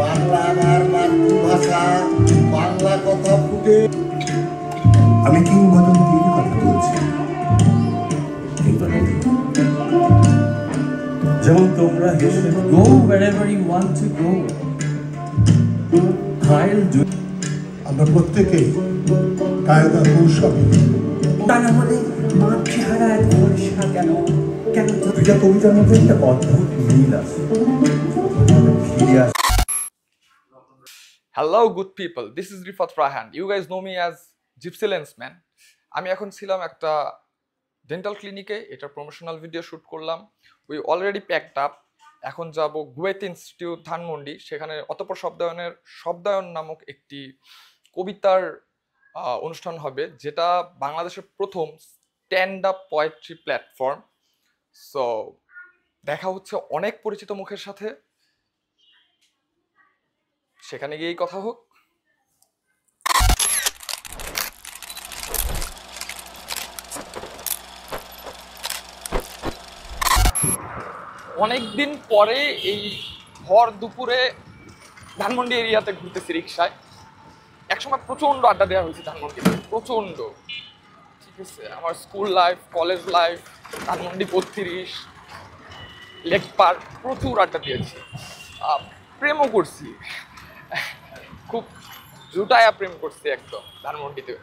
বাংলা আমার মাতৃভাষা, বাংলা কথা ফুটে। আমি কিংবদন্তির কথা বলছি, কিংবদন্তি যেমন তোমরা হেসে Go wherever you want to go. I'll do. আমরা প্রত্যেকেই কায়দা কৌশলে তা না হলে মাতৃহারা এত ভরসা কেন? কেন তো দুইটা কবিতার মধ্যে একটা অদ্ভুত মিল আছে। ফিরে আসে hello good people, this is Rifat Raihan. You guys know me as gypsy lensman. আমি এখন ছিলাম একটা ডেন্টাল ক্লিনিকে, এটা প্রমোশনাল ভিডিও শ্যুট করলাম। We already packed up. এখন যাব গুয়েত ইনস্টিটিউট ধানমন্ডি, সেখানে অতঃপর শব্দায়ন নামক একটি কবিতার অনুষ্ঠান হবে, যেটা বাংলাদেশের প্রথম stand up poetry platform. So দেখা হচ্ছে অনেক পরিচিত মুখের সাথে, সেখানে গিয়েই কথা হোক। অনেকদিন পরে এই ভর দুপুরে ধানমন্ডি এরিয়াতে ঘুরতেছি রিক্সায়। একসময় প্রচন্ড আড্ডা দেওয়া হয়েছে ধানমন্ডিতে, প্রচন্ড। ঠিক আছে, আমার school life, college life, Dhanmondi 32, lake park, প্রচুর আড্ডা দিয়েছি। প্রেমও করছি, খুব জুটায়া প্রেম করছি একদম ধানমন্ডিতে।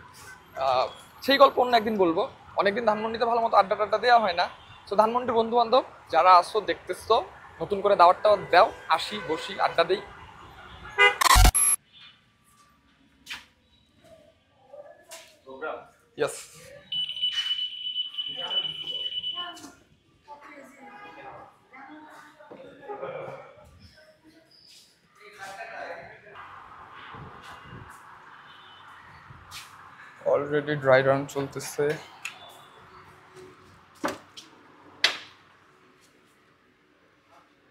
সেই গল্প অন্য একদিন বলবো। অনেকদিন ধানমন্ডিতে ভালো মতো আড্ডা টাড্ডা দেওয়া হয় না। সো ধানমন্ডির বন্ধু বান্ধব যারা আসো দেখতেছো, নতুন করে দাওয়াত টাওয়াত দাও, আসি বসি আড্ডা দিই। ইয়েস, অলরেডি ড্রাই রান চলতেছে।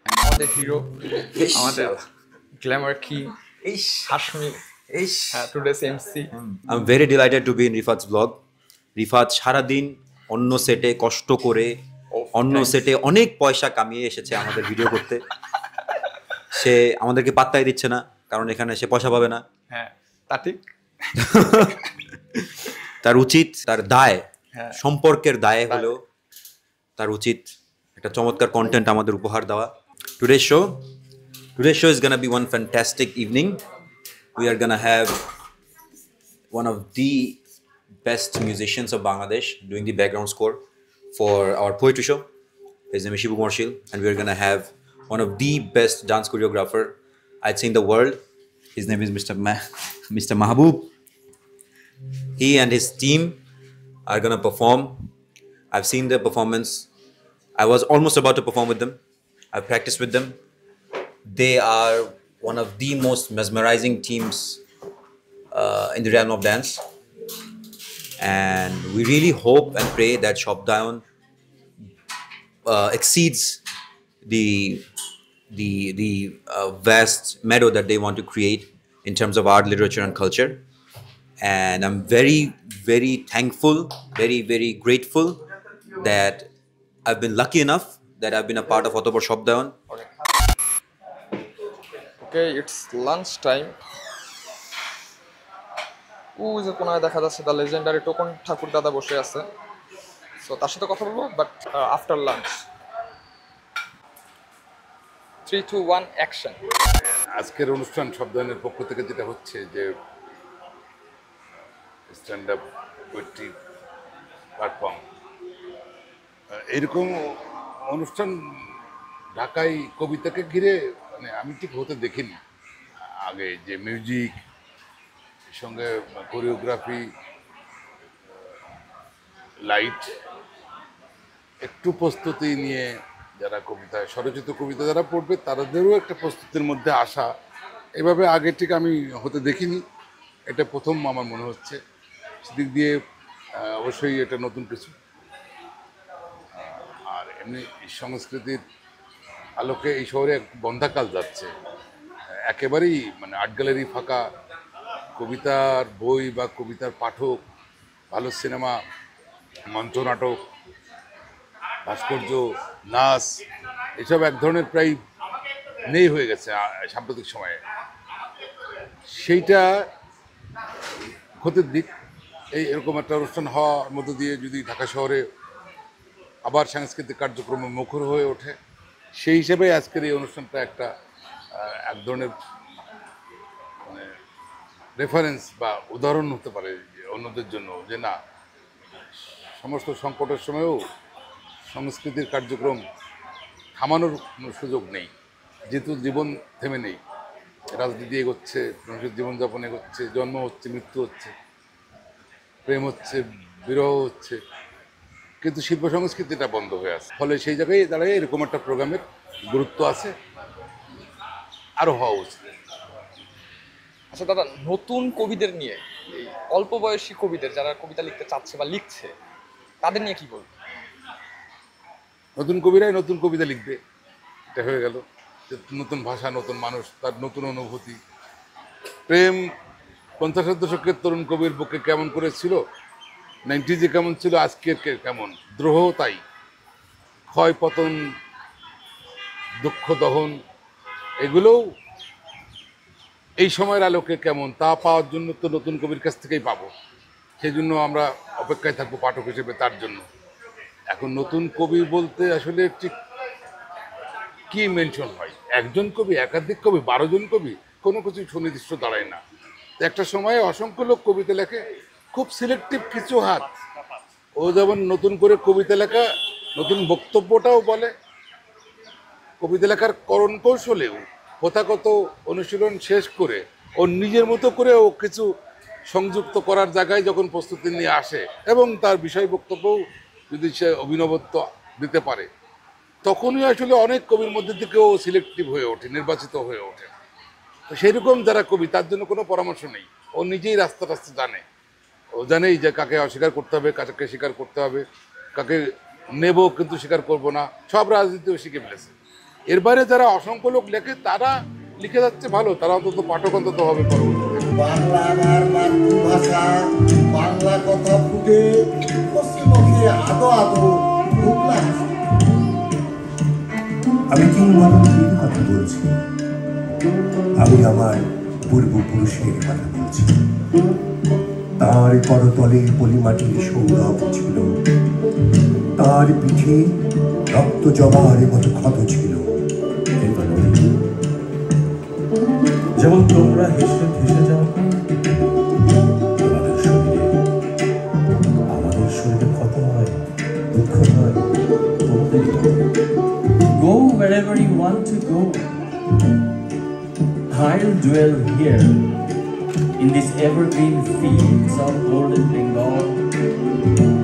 আমাদের হিরো, আমাদের গ্ল্যামার কি Hashmi, today's MC. I'm very delighted to be in Rifat's vlog. Rifat সারাদিন অন্য সেটে কষ্ট করে অন্য সেটে অনেক পয়সা কামিয়ে এসেছে আমাদের ভিডিও করতে। সে আমাদেরকে পাত্তাই দিচ্ছে না, কারণ এখানে সে পয়সা পাবে না। হ্যাঁ, তা ঠিক। তার উচিত, তার দায়, সম্পর্কের দায় হলো তার উচিত একটা চমৎকার কন্টেন্ট আমাদের উপহার দেওয়া। Today's show is gonna be one fantastic evening. We are gonna have one of the best musicians of Bangladesh doing the background score for our poetry show. His name is Shibu Morshil, and we are gonna have one of the best dance choreographer I'd say in the world. His name is Mr. Mahbub. He and his team are gonna perform. I've seen their performance. I was almost about to perform with them. I've practiced with them. They are one of the most mesmerizing teams in the realm of dance. And we really hope and pray that Shobdayon exceeds the vast meadow that they want to create in terms of art, literature, and culture. And I'm very, very thankful, very, very grateful that I've been lucky enough that I've been a part of Otobor Shobdayon. Okay, it's lunch time. ওই যে কোনায় দেখা যাচ্ছে the legendary token ঠাকুর দাদা বসে আছে। So তার সাথে কথা বলবো, বাট আফটার লাঞ্চ। 3, 2, 1 অ্যাকশন। আজকের অনুষ্ঠান শব্দায়নের পক্ষ থেকে যেটা হচ্ছে যে স্ট্যান্ড আপ পোয়েট্রি প্ল্যাটফর্ম, এইরকম অনুষ্ঠান ঢাকায় কবিতাকে ঘিরে মানে আমি ঠিক হতে দেখিনি আগে। যে মিউজিক সঙ্গে কোরিওগ্রাফি, লাইট, একটু প্রস্তুতি নিয়ে যারা কবিতায় স্বরচিত কবিতা যারা পড়বে তাদেরও একটা প্রস্তুতির মধ্যে আসা, এভাবে আগে ঠিক আমি হতে দেখিনি। এটা প্রথম আমার মনে হচ্ছে। সেদিক দিয়ে অবশ্যই এটা নতুন কিছু। আর এমনি সংস্কৃতির আলোকে এই শহরে এক বন্ধ্যাকাল যাচ্ছে, একেবারেই মানে আর্ট গ্যালারি ফাঁকা, কবিতার বই বা কবিতার পাঠক, ভালো সিনেমা, মঞ্চনাটক, ভাস্কর্য, নাচ, এসব এক ধরনের প্রায় নেই হয়ে গেছে সাম্প্রতিক সময়ে। সেইটা ক্ষতির দিক। এরকম একটা অনুষ্ঠান হওয়ার মধ্য দিয়ে যদি ঢাকা শহরে আবার সাংস্কৃতিক কার্যক্রমে মুখর হয়ে ওঠে, সেই হিসেবে আজকের এই অনুষ্ঠানটা একটা এক ধরনের মানে রেফারেন্স বা উদাহরণ হতে পারে অন্যদের জন্য, যে না, সমস্ত সংকটের সময়েও সংস্কৃতির কার্যক্রম থামানোর কোনো সুযোগ নেই, যেহেতু জীবন থেমে নেই, রাজনীতি এগোচ্ছে, মানুষের জীবনযাপন এগোচ্ছে, জন্ম হচ্ছে, মৃত্যু হচ্ছে, প্রেম হচ্ছে, বিরহ হচ্ছে, কিন্তু শিল্প সংস্কৃতিটা বন্ধ হয়ে আছে। ফলে সেই জায়গায় দাঁড়িয়ে এরকম একটা প্রোগ্রামের গুরুত্ব আছে, আরও হওয়া উচিত। আচ্ছা দাদা, নতুন কবিদের নিয়ে, এই অল্প বয়সী কবিদের যারা কবিতা লিখতে চাচ্ছে বা লিখছে, তাদের নিয়ে কি বলবো? নতুন কবিরাই নতুন কবিতা লিখবে, এটা হয়ে গেল। নতুন ভাষা, নতুন মানুষ, তার নতুন অনুভূতি। প্রেম 50-এর দশকের তরুণ কবির পক্ষে কেমন করে ছিল, 90s কেমন ছিল, আজকের কেমন, দ্রোহ তাই, ক্ষয় পতন, দুঃখ দহন, এগুলোও এই সময়ের আলোকে কেমন, তা পাওয়ার জন্য তো নতুন কবির কাছ থেকেই পাবো। সেই জন্য আমরা অপেক্ষায় থাকবো পাঠক হিসেবে তার জন্য। এখন নতুন কবি বলতে আসলে ঠিক কি মেনশন হয়, একজন কবি, একাধিক কবি, 12 জন কবি, কোনো কিছু সুনির্দিষ্ট দাঁড়ায় না। একটা সময়ে অসংখ্য লোক কবিতা লেখে, খুব সিলেক্টিভ কিছু হাত। ও যেমন নতুন করে কবিতা লেখা, নতুন বক্তব্যটাও বলে, কবিতা লেখার করণ কৌশলেও প্রথাগত অনুশীলন শেষ করে ও নিজের মতো করে ও কিছু সংযুক্ত করার জায়গায় যখন প্রস্তুতি নিয়ে আসে, এবং তার বিষয় বক্তব্যও যদি সে অভিনবত্ব দিতে পারে, তখনই আসলে অনেক কবির মধ্যে থেকেও সিলেক্টিভ হয়ে ওঠে, নির্বাচিত হয়ে ওঠে। তো সেইরকম যারা কবি, তার জন্য কোনো পরামর্শ নেই, ও নিজেই রাস্তা জানে। ও জানেই যে কাকে অস্বীকার করতে হবে, কাকে স্বীকার করতে হবে, কাকে নেব কিন্তু স্বীকার করব না, সব রাজনীতিও শিখে ফেলেছে। এর বাইরে যারা অসংখ্য লোক লেখে, তারা লিখে যাচ্ছে ভালো, তারা অন্তত পাঠক অন্তত হবে পরবর্তীতে। বাংলা আমার মাতৃভাষা, বাংলা কথা ফুটে পশ্চিমবঙ্গে আদো আদো ঢুকলা। আমি কিংবদন্তির কথা বলছি, আমি আমার পূর্বপুরুষের কথা বলছি। তার করতলে পলিমাটির সৌরভ ছিল, তার পিঠে রক্ত জবার মতো ক্ষত ছিল। যেমন তোমরা হেসে ভেসে যাও, আমাদের শরীরে ক্ষত হয়, দুঃখ হয়, তোমাদের Go wherever you want to go. I'll dwell here in these evergreen fields of golden Bengal.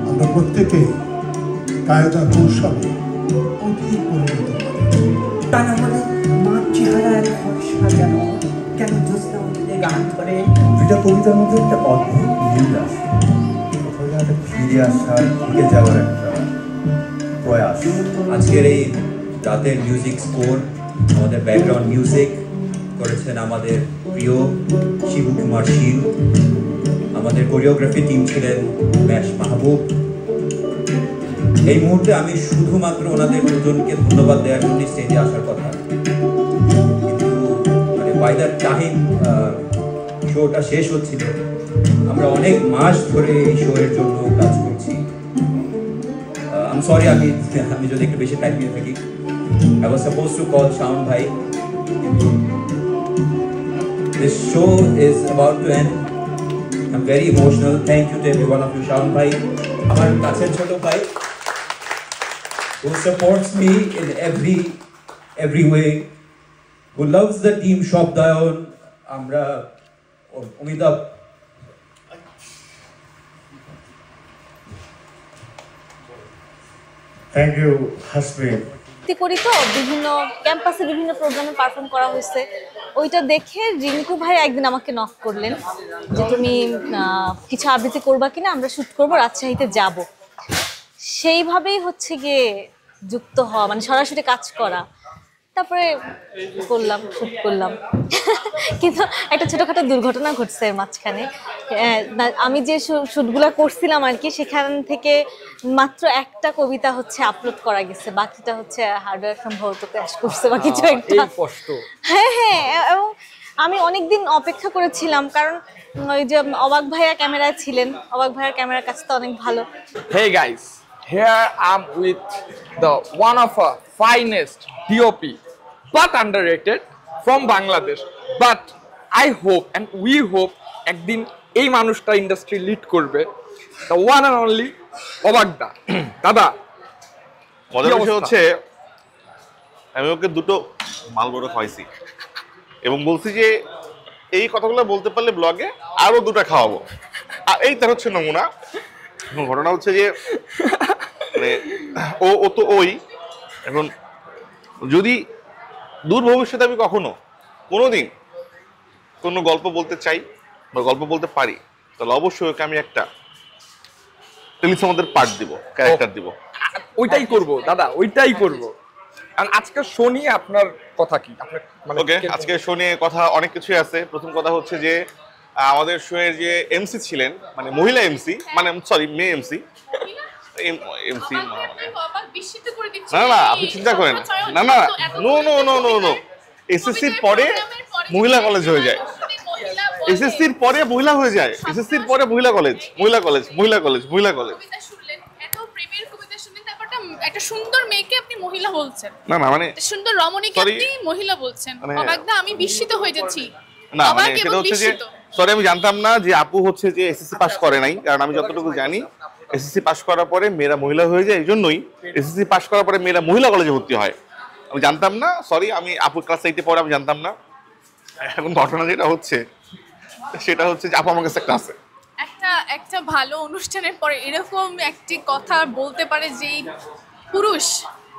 আমরা প্রত্যেকে কায়দা কৌশলে অতি পরিণত তা না হলে মার চেহারায় ঘর সাজানো, কেন জ্যোৎস্না উঠলে গান ধরে। দুইটা কবিতার মধ্যে একটা অদ্ভুত মিল আছে, কোথাও যেন একটা ফিরে আসার, থেকে যাওয়ার একটা প্রয়াস। আজকের এই রাতের মিউজিক স্কোর, আমাদের ব্যাকগ্রাউন্ড মিউজিক করেছেন আমাদের প্রিয় শিবু কুমার শীল। আমাদের কোরিওগ্রাফি টিম ছিলেন ম্যাশ মাহবুব। এই মুহূর্তে আমি শুধুমাত্র ওনাদের দুজনকে ধন্যবাদ দেওয়ার জন্য স্টেজে আসার কথা, কিন্তু মানে বাই দ্য টাইম শোটা শেষ হচ্ছিল, আমরা অনেক মাস ধরে এই শো এর জন্য কাজ করছি। I'm sorry, আমি যদি একটু বেশি টাইম নিয়ে থাকি। I was supposed to call Shaun Bhai. This show is about to end. I'm very emotional. Thank you to every one of you, Shaun Bhai. আমার কাছের ছোট ভাই, who supports me in every way, who loves the team Shop Dayon. আমরা Amitabh, thank you হাসবেন। করি তো বিভিন্ন ক্যাম্পাসে বিভিন্ন প্রোগ্রামে পারফর্ম করা হয়েছে, ওইটা দেখে রিঙ্কু ভাই একদিন আমাকে নক করলেন যে তুমি কিছু আবৃত্তি করবা কিনা, আমরা শুট করবো, রাজশাহীতে যাব। সেইভাবেই হচ্ছে গিয়ে যুক্ত হওয়া, মানে সরাসরি কাজ করা। তারপরে করলাম, শুট করলাম, কিন্তু একটা ছোটখাটো দুর্ঘটনা ঘটছে মাঝখানে। আমি যে শুটগুলো করছিলাম আর কি, সেখান থেকে মাত্র একটা কবিতা হচ্ছে আপলোড করা গেছে, বাকিটা হচ্ছে হার্ডওয়্যার সম্ভবত ক্র্যাশ করছে বা কিছু একটা। এই কষ্ট। হ্যাঁ, এবং আমি অনেকদিন অপেক্ষা করেছিলাম, কারণ ওই যে অবাক ভাইয়া ক্যামেরায় ছিলেন, অবাক ভাইয়ার ক্যামেরার কাছে তো অনেক ভালো। Hey guys, here I'm with the one of our finest DOP, but underrated from Bangladesh. But I hope and we hope একদিন এই মানুষটা ইন্ডাস্ট্রি লিড করবে, the one and only অবাকদা। দাদা, মজার বিষয় হচ্ছে আমি ওকে দুটো মালবড়ো খাওয়াইছি এবং বলছি যে এই কথাগুলো বলতে পারলে ব্লগে আরো দুটো খাওয়াবো, আর এই তার হচ্ছে নমুনা। ঘটনা হচ্ছে যে মানে ও তো ওই এখন যদি দূর ভবিষ্যতে আমি কোনোদিন কোনো গল্প বলতে চাই বা গল্প বলতে পারি, তাহলে অবশ্যই ওকে আমি একটা টেলিসমাদের পার্ট দিব, ক্যারেক্টার দিব। ওইটাই করব দাদা, ওইটাই করব। আর আজকে শো নিয়ে আপনার কথা কি? আপনার মানে ওকে, আজকে শো নিয়ে কথা অনেক কিছুই আছে। প্রথম কথা হচ্ছে যে আমাদের শো এর যে এমসি ছিলেন, মানে মহিলা এমসি, মানে সরি মেয়ে এমসি, এমসি না না আপনি চিন্তা করেন না, না no no no no no, এসএসসির পরে মহিলা কলেজ হয়ে যায়, এসএসসির পরে মহিলা হয়ে যায়, এসএসসির পরে মহিলা কলেজ, মহিলা কলেজ, মহিলা কলেজ, মহিলা কলেজ। একটা সুন্দর মেয়েকে আপনি মহিলা বলছেন, না না মানে সুন্দর রমণীকে আপনি মহিলা বলছেন, অবাকদা আমি বিস্মিত হয়ে যাচ্ছি। না মানে সেটা হচ্ছে যে সরি আমি জানতাম না যে আপু হচ্ছে যে এসএসসি পাস করে নাই, কারণ আমি যতটুকু জানি এসএসসি পাস করার পরে মেয়েরা মহিলা হয়ে যায়, এই জন্যই এসএসসি পাস করার পরে মেয়েরা মহিলা কলেজে ভর্তি হয়। আমি জানতাম না, সরি, আমি আপু ক্লাস 8 পরে আমি জানতাম না। এখন ঘটনা যেটা হচ্ছে সেটা হচ্ছে যে আপু আমার কাছে একটা আছে, একটা ভালো অনুষ্ঠানের পরে এরকম একটি কথা বলতে পারে যে পুরুষ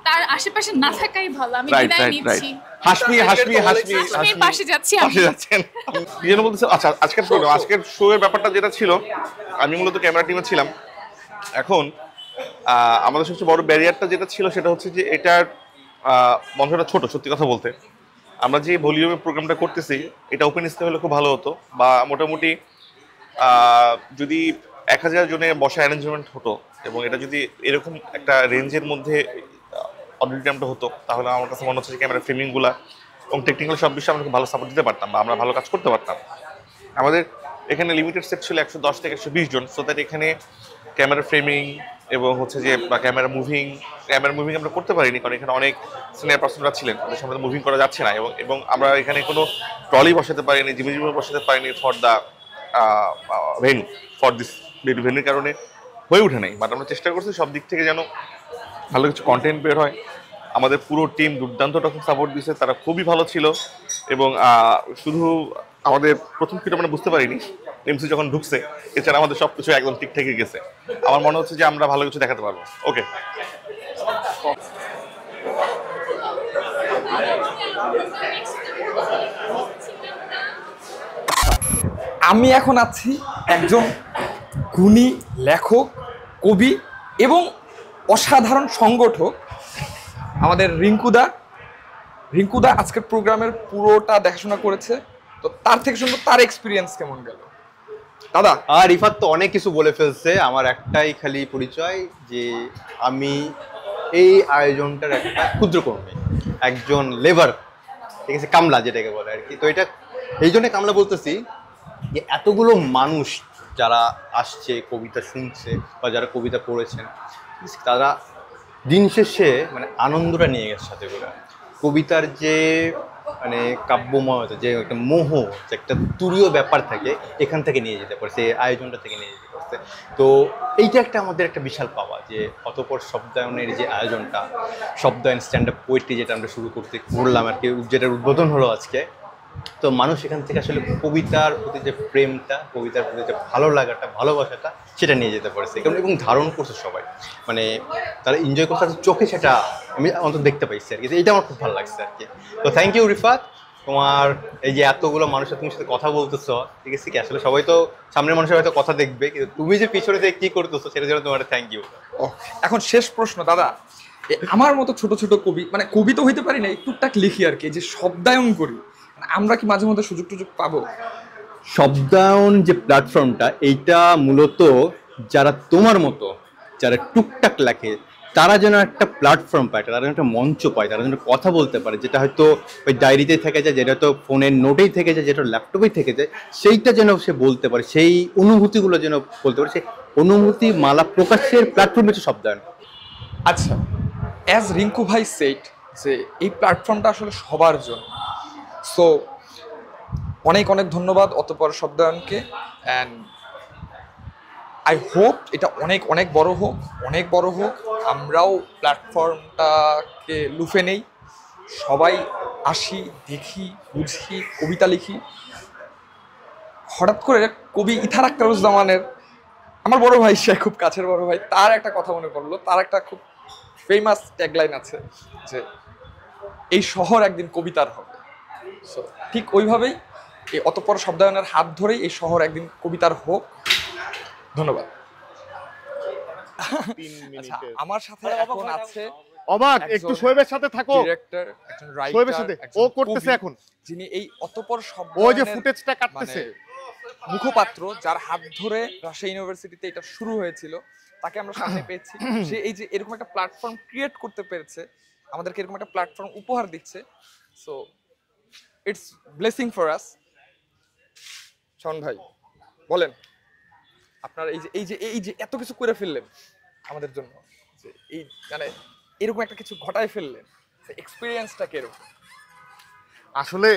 তার আশেপাশে না থাকাই ভালো। আমি বিদায় নিচ্ছি। হাসমি হাসমি হাসমি হাসমির পাশে যাচ্ছি আমি। পাশে যাচ্ছেন কি যেন বলতেছে? আচ্ছা আজকের প্রোগ্রাম, আজকের শো এর ব্যাপারটা যেটা ছিল, আমি মূলত ক্যামেরা টিমে ছিলাম। এখন আমাদের সবচেয়ে বড় ব্যারিয়ারটা যেটা ছিল সেটা হচ্ছে যে এটার মঞ্চটা ছোট। সত্যি কথা বলতে আমরা যে ভলিউমে প্রোগ্রামটা করতেছি এটা ওপেন স্পেস হলে খুব ভালো হতো, বা মোটামুটি যদি 1000 জনে বসা অ্যারেঞ্জমেন্ট হতো এবং এটা যদি এরকম একটা রেঞ্জের মধ্যে অডিটোরিয়ামটা হতো, তাহলে আমার কাছে মনে হচ্ছে যে ক্যামেরা ফ্রেমিংগুলো এবং টেকনিক্যাল সব বিষয়ে আমরা ভালো সাপোর্ট দিতে পারতাম বা আমরা ভালো কাজ করতে পারতাম। আমাদের এখানে লিমিটেড সেট ছিল 110 থেকে 120 জন, সো দ্যাট এখানে ক্যামেরা ফ্রেমিং এবং হচ্ছে যে ক্যামেরা মুভিং আমরা করতে পারিনি, কারণ এখানে অনেক সিনিয়র পার্সনরা ছিলেন, তাদের সামনে মুভিং করা যাচ্ছে না। এবং আমরা এখানে কোনো ট্রলি বসাতে পারিনি, জিমি বসাতে পারিনি for the venue, for this ভেন্যুর কারণে হয়ে ওঠে নাই। বাট আমরা চেষ্টা করছি সব দিক থেকে যেন ভালো কিছু কন্টেন্ট বের হয়। আমাদের পুরো টিম দুর্দান্ত রকম সাপোর্ট দিয়েছে, তারা খুবই ভালো ছিল। এবং শুধু আমাদের প্রথম কিছু আমরা বুঝতে পারিনি এমসি যখন ঢুকছে, এছাড়া আমাদের সব কিছু একদম ঠিকঠাকই গেছে। আমার মনে হচ্ছে যে আমরা ভালো কিছু দেখাতে পারবো। ওকে, আমি এখন আছি একজন গুণী লেখক, কবি এবং অসাধারণ সংগঠক, আমাদের রিঙ্কুদা আজকের প্রোগ্রামের পুরোটা দেখাশোনা করেছে। তো তার থেকে শুনবো তার এক্সপিরিয়েন্স কেমন গেল। দাদা, আর রিফাত তো অনেক কিছু বলে ফেলছে, আমার একটাই খালি পরিচয় যে আমি এই আয়োজনটার একটা ক্ষুদ্র কর্মী, একজন লেবার, ঠিক আছে, কামলা যেটাকে বলে আর কি। তো এটা এই জন্য কামলা বলতেছি যে এতগুলো মানুষ যারা আসছে, কবিতা শুনছে বা যারা কবিতা পড়েছেন, তারা দিন শেষে মানে আনন্দটা নিয়ে গেছে সাথে করে। কবিতার যে মানে কাব্যময়তা, যে একটা মোহ, যে একটা তুরীয় ব্যাপার থাকে, এখান থেকে নিয়ে যেতে পারছে, এই আয়োজনটা থেকে নিয়ে যেতে পারছে। তো এইটা একটা আমাদের একটা বিশাল পাওয়া, যে অতঃপর শব্দায়নের যে আয়োজনটা, শব্দায়ন স্ট্যান্ড আপ পোয়েট্রি যেটা আমরা শুরু করলাম আর কি, যেটার উদ্বোধন হলো আজকে। তো মানুষ এখান থেকে আসলে কবিতার প্রতি যে প্রেমটা, কবিতার প্রতি যে ভালো লাগাটা, ভালোবাসাটা, সেটা নিয়ে যেতে পারছে এবং ধারণ করছে সবাই, মানে তারা এনজয় করছে, চোখে সেটা আমি অন্তত দেখতে পাইছি আর কি। এইটা আমার খুব ভালো লাগছে আর কি। তো থ্যাংক ইউ রিফাত, তোমার এই যে এতগুলো মানুষের তুমি সাথে কথা বলতেছো, ঠিক আছে কি, আসলে সবাই তো সামনের মানুষের হয়তো কথা দেখবে, কিন্তু তুমি যে পিছনে থেকে কি করতেছো সেটার জন্য তোমার থ্যাংক ইউ। এখন শেষ প্রশ্ন দাদা, আমার মতো ছোট ছোট কবি, মানে কবি তো হইতে পারি না, টুকটাক লিখি আর কি, যে শব্দায়ন করি, আমরা কি মাঝে মধ্যে সুযোগ টুযোগ পাবো? শব্দায়ন যে প্ল্যাটফর্মটা, এইটা মূলত যারা তোমার মতো যারা টুকটাক লেখে তারা যেন একটা প্ল্যাটফর্ম পায়, তারা যেন একটা মঞ্চ পায়, তারা যেন কথা বলতে পারে, যেটা হয়তো ওই ডায়েরিতে থেকে যায়, যেটা হয়তো ফোনের নোটেই থেকে যায়, যেটা ল্যাপটপেই থেকে যায়, সেইটা যেন সে বলতে পারে, সেই অনুভূতিগুলো যেন বলতে পারে, সেই অনুভূতি মালা প্রকাশের প্ল্যাটফর্ম হচ্ছে শব্দায়ন। আচ্ছা, অ্যাজ রিঙ্কু ভাই সেট যে এই প্ল্যাটফর্মটা আসলে সবার জন্য। সো অনেক অনেক ধন্যবাদ অতঃপর শব্দায়নকে, অ্যান্ড আই হোপ এটা অনেক অনেক বড় হোক, অনেক বড় হোক। আমরাও প্ল্যাটফর্মটাকে লুফে নেই, সবাই আসি, দেখি, বুঝি, কবিতা লিখি। হঠাৎ করে কবি ইথার আখতারুজ্জামানের, আমার বড় ভাই, সে খুব কাছের বড় ভাই, তার একটা কথা মনে পড়লো। তার একটা খুব ফেমাস ট্যাগলাইন আছে যে এই শহর একদিন কবিতার হবে। সো ঠিক ওইভাবেই এই অতঃপর শব্দায়নের হাত ধরেই এই শহর একদিন কবিতার হোক। ধন্যবাদ। আচ্ছা, আমার সাথে এখন আছে অবাক, একটু শোয়েবের সাথে থাকো, ডিরেক্টর, একজন শোয়েবের সাথে রাইটার, ও করতেছে এখন, যিনি এই অতঃপর ও যে শব্দায়নের ফুটেজটা কাটতেছে, মুখপাত্র, যার হাত ধরে রাজশাহী ইউনিভার্সিটিতে এটা শুরু হয়েছিল, তাকে আমরা সামনে পেয়েছি। সে এই যে এরকম একটা প্ল্যাটফর্ম ক্রিয়েট করতে পেরেছে, আমাদেরকে এরকম একটা প্ল্যাটফর্ম উপহার দিচ্ছে। So it's blessing for us. শোন ভাই, বলেন আপনার এই যে এত কিছু করে ফেললেন আমাদের জন্য, যে এই মানে এরকম একটা কিছু ঘটায় ফেললেন, এক্সপিরিয়েন্সটা কিরকম? আসলে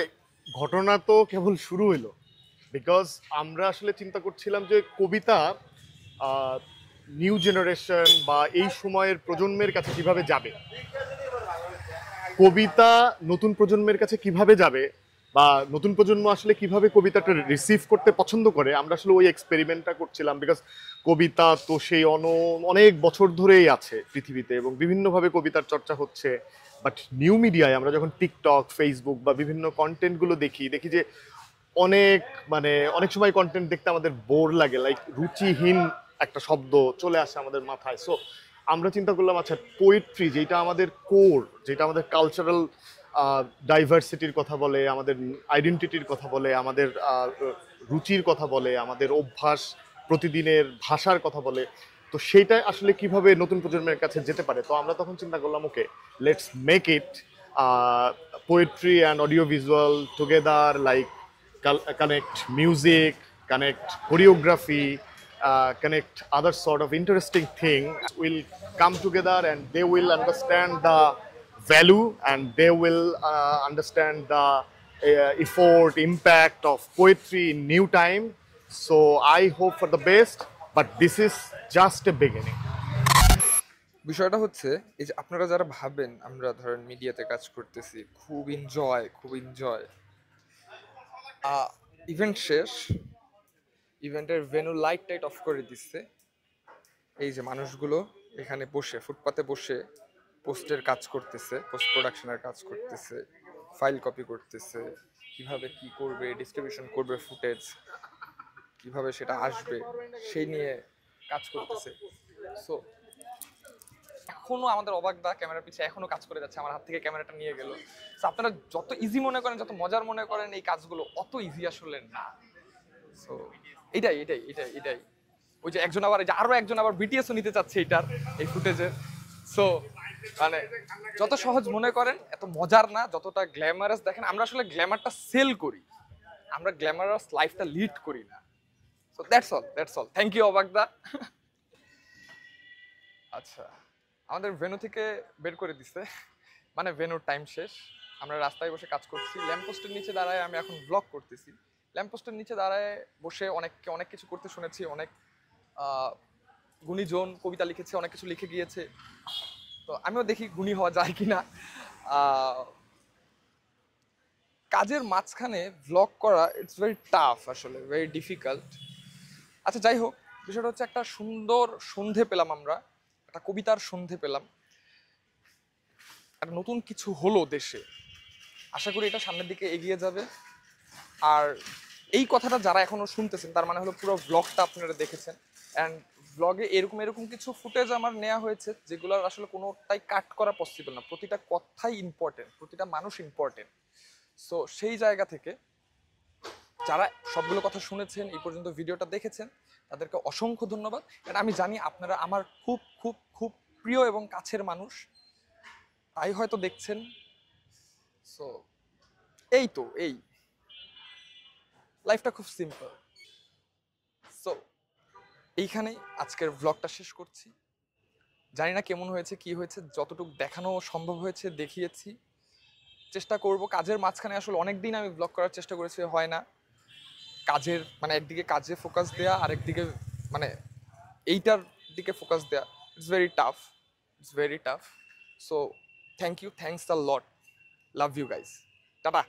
ঘটনা তো কেবল শুরু হইলো, বিকজ আমরা আসলে চিন্তা করছিলাম যে কবিতা নিউ জেনারেশন বা এই সময়ের প্রজন্মের কাছে কিভাবে যাবে, কবিতা নতুন প্রজন্মের কাছে কিভাবে যাবে, বা নতুন প্রজন্ম আসলে কিভাবে কবিতাটা রিসিভ করতে পছন্দ করে। আমরা আসলে ওই এক্সপেরিমেন্টটা করছিলাম, বিকজ কবিতা তো সেই অনেক বছর ধরেই আছে পৃথিবীতে এবং বিভিন্নভাবে কবিতার চর্চা হচ্ছে। বাট নিউ মিডিয়ায় আমরা যখন টিকটক, ফেসবুক বা বিভিন্ন কন্টেন্টগুলো দেখি যে অনেক সময় কন্টেন্ট দেখতে আমাদের বোর লাগে, লাইক রুচিহীন একটা শব্দ চলে আসে আমাদের মাথায়। সো আমরা চিন্তা করলাম, আচ্ছা পোয়েট্রি যেটা আমাদের কোর, যেটা আমাদের কালচারাল ডাইভার্সিটির কথা বলে, আমাদের আইডেন্টিটির কথা বলে, আমাদের রুচির কথা বলে, আমাদের অভ্যাস, প্রতিদিনের ভাষার কথা বলে, তো সেইটা আসলে কিভাবে নতুন প্রজন্মের কাছে যেতে পারে। তো আমরা তখন চিন্তা করলাম, okay, let's make it poetry and audio visual together, like connect music, connect choreography, connect other sort of interesting thing will come together, and they will understand the value, and they will understand the effort, impact of poetry in new time. So I hope for the best, but this is just a beginning. বিষয়টা হচ্ছে এই যে আপনারা যারা ভাবেন আমরা ধরেন মিডিয়াতে কাজ করতেছি, খুব এনজয় ইভেন্ট শেষ, ইভেন্টের ভেন্যু লাইট টাইট অফ করে দিচ্ছে, এই যে মানুষগুলো এখানে বসে ফুটপাতে বসে পোস্টের কাজ করতেছে, পোস্ট প্রোডাকশনের কাজ করতেছে, ফাইল কপি করতেছে, কিভাবে কি করবে, ডিস্ট্রিবিউশন করবে ফুটেজ, কিভাবে সেটা আসবে সেই নিয়ে কাজ করতেছে। সো এখনো আমাদের অবাক দা ক্যামেরার পিছে এখনো কাজ করে যাচ্ছে, আমার হাত থেকে ক্যামেরাটা নিয়ে গেল। সো আপনারা যত ইজি মনে করেন, যত মজার মনে করেন এই কাজগুলো, অত ইজি আসলে না। সো এটাই ওই যে একজন আবার, আরো একজন আবার বিটিএসও নিতে চাচ্ছে এটার, এই ফুটেজের। সো মানে যত সহজ মনে করেন এত মজার না, যতটা গ্ল্যামারাস দেখেন। আমরা আসলে গ্ল্যামারটা সেল করি, আমরা গ্ল্যামারাস লাইফটা লিড করি না। So that's all. Thank you অবাক দা। আচ্ছা, আমাদের ভেন্যু থেকে বের করে দিছে, মানে ভেন্যুর টাইম শেষ। আমরা রাস্তায় বসে কাজ করছি, ল্যাম্পপোস্টের নিচে দাঁড়ায় আমি এখন ব্লগ করতেছি। ল্যাম্পপোস্টের নিচে দাঁড়ায় বসে অনেক কিছু করতে শুনেছি, অনেক গুণীজন কবিতা লিখেছে, অনেক কিছু লিখে গিয়েছে। তো আমিও দেখি গুণী হওয়া যায় কিনা। কাজের মাঝখানে ব্লগ করা ইটস ভেরি টাফ, আসলে ভেরি ডিফিকাল্ট। আচ্ছা যাই হোক, বিষয়টা হচ্ছে একটা সুন্দর সন্ধে পেলাম আমরা, একটা কবিতার সন্ধে পেলাম, একটা নতুন কিছু হলো দেশে। আশা করি এটা সামনের দিকে এগিয়ে যাবে। আর এই কথাটা যারা এখনো শুনতেছেন তার মানে হলো পুরো ব্লগটা আপনারা দেখেছেন। অ্যান্ড ব্লগে এরকম কিছু ফুটেজ আমার নেওয়া হয়েছে যেগুলোর আসলে কোনোটাই কাট করা পসিবল না, প্রতিটা কথাই ইম্পর্টেন্ট, প্রতিটা মানুষ ইম্পর্টেন্ট। সো সেই জায়গা থেকে যারা সবগুলো কথা শুনেছেন, এই পর্যন্ত ভিডিওটা দেখেছেন, তাদেরকে অসংখ্য ধন্যবাদ। কারণ আমি জানি আপনারা আমার খুব খুব খুব প্রিয় এবং কাছের মানুষ, তাই হয়তো দেখছেন। সো এই লাইফটা খুব সিম্পল। সো এইখানেই আজকের ভ্লগটা শেষ করছি। জানি না কেমন হয়েছে, কি হয়েছে, যতটুকু দেখানো সম্ভব হয়েছে দেখিয়েছি। চেষ্টা করব, কাজের মাঝখানে আসলে অনেক দিন আমি ব্লগ করার চেষ্টা করেছি, হয় না। কাজের মানে একদিকে কাজে ফোকাস দেয়া, আরেকদিকে মানে এইটার দিকে ফোকাস দেয়া, it's very tough. So thank you, thanks a lot, love you guys, tata.